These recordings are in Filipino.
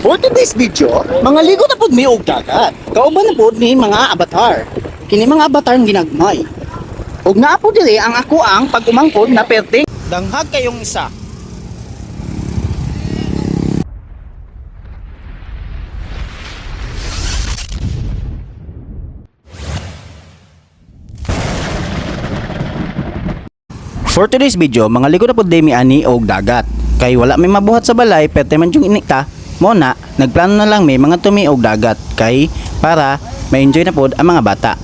For today's video, mga ligo na pod mi og dagat. Kauban na pod ni mga avatar. Kini mga avatar ang ginagmay. Og naa po diri ang ako ang pag-umangkod na perting danghag kayong isa. For today's video, mga ligo na pod mi ani og dagat. Kay wala may mabuhat sa balay, pwede man yung inikta. Muna, nagplano na lang may mga tumi og dagat kay para ma-enjoy na pod ang mga bata.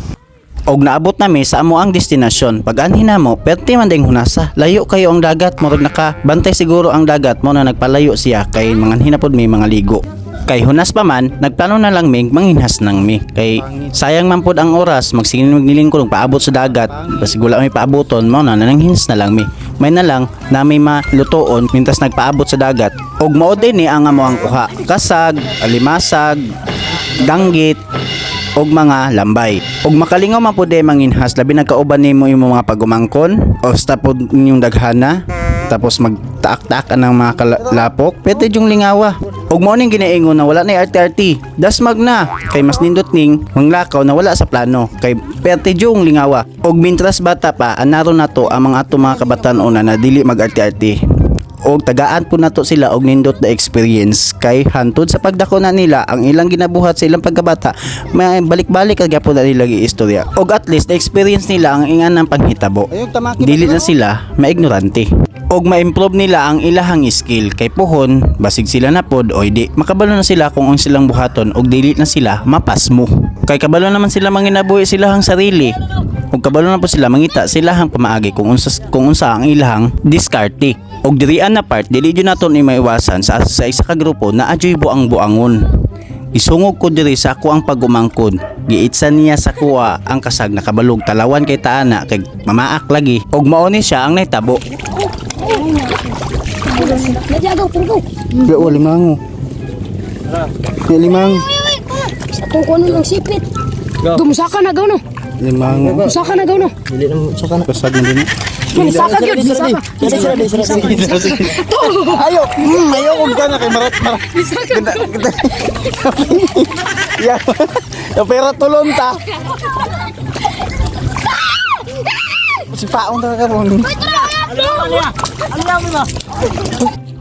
Og naabot na mi sa amo ang destinasyon. Pag anhin na mo, pwede man ding hunasa. Layo kayo ang dagat, murag nakabantay siguro ang dagat mo na nagpalayo siya kay manganhin na pod may mga ligo. Kay hunas pa man, nagplano na lang mi manghinhas nang mi. Kay sayang man pod ang oras, magsiginog nilingkod paabot sa dagat. Basig wala may paaboton mo na nanghins na lang mi. May na lang na may malutoon mintas nagpaabot sa dagat. Og mao din ni ang amo ang kuha. Kasag, alimasag, danggit, og mga lambay. Og makalingaw man pod manginhas labi nagkauban nimo imong mga pagumangkon o sa pod inyong daghana. Tapos magtaak-taak ng mga kalapok, pwede yung lingawa. Og mo ning ginaingon na wala na arti-arti. Dasmag na kay mas nindot ning manglakaw na wala sa plano. Kay pwede yung lingawa. Og mintras bata pa, anaro na to ang mga ato mga kabataan-una na dili mag-arti-arti. Og tagaan po nato sila og nindot na experience kay hantod sa pagdako na nila ang ilang ginabuhat sa ilang pagkabata may balik-balik kag gyapon na nila istorya. Og at least experience nila ang ingan ng panghitabo. Dili na sila maignorante. Og ma-improve nila ang ilahang skill kay puhon basig sila na pod o di makabalo na sila kung ang silang buhaton og dili na sila mapasmo. Kay kabalo naman sila manginabuhi silahang sarili. Og kabalo na po sila mangita silahang pamaagi kung unsa ang ilahang diskarte. Og dirian na part dili jud naton ni maiwasan sa isa ka grupo na adyoy buang-buangon. Isungog ko diri sa ako ang pagumangkod. Giitsan niya sa kuha ang kasag nakabalog talawan kay taana kay mamaak lagi og mao ni siya ang nahitabo. Najagaw pungko. Yo limang. Limang. Sa tong kuno ng sipit. Dumusaka na gaw no. Limang. Musaka na gaw no. Dili na saka na kasag na din. Musaka gyud, musaka. Ayo, ayo og kana kay marat. Ya. Ya pera tulon ta. Si paong ta karon.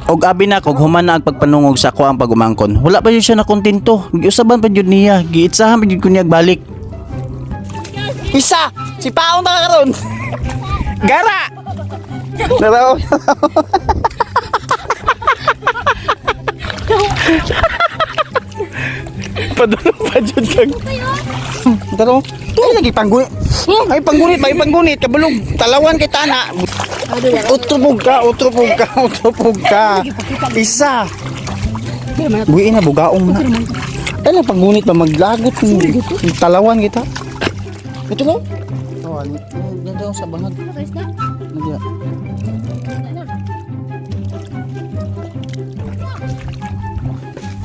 Og abi na kog human na ang pagpanungog sa ako ang pagumangkon. Wala pa jud siya na kontento. Giusaban pa jud niya, giitsahan pa jud ko niya balik. Isa, si paong ta karon. Gara. Naraw. Padulong pa jud kag. Taro. Ay lagi panggunit. Ay panggunit, may panggunit kabulog. Talawan kay tana. Utrupog ka. Isa. Buhi na bugaong na. Ay lang panggunit pa maglagot talawan kita. Ito mo? Oh, nandiyan sa bangag. Nandiyan.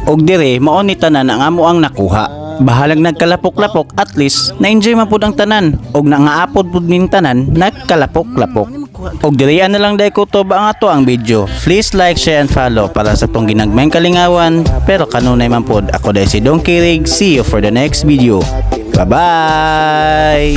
Og dire mao ni tanan ang amo ang nakuha. Bahalag nagkalapok-lapok at least na-enjoy man pud ang tanan og nangaapod pud ning tanan nagkalapok-lapok. Og dirian na lang day ko to ba ang ato ang video. Please like, share and follow para sa tong ginagmayng kalingawan. Pero kanunay man pud ako day si Don Kirig. See you for the next video. Bye-bye.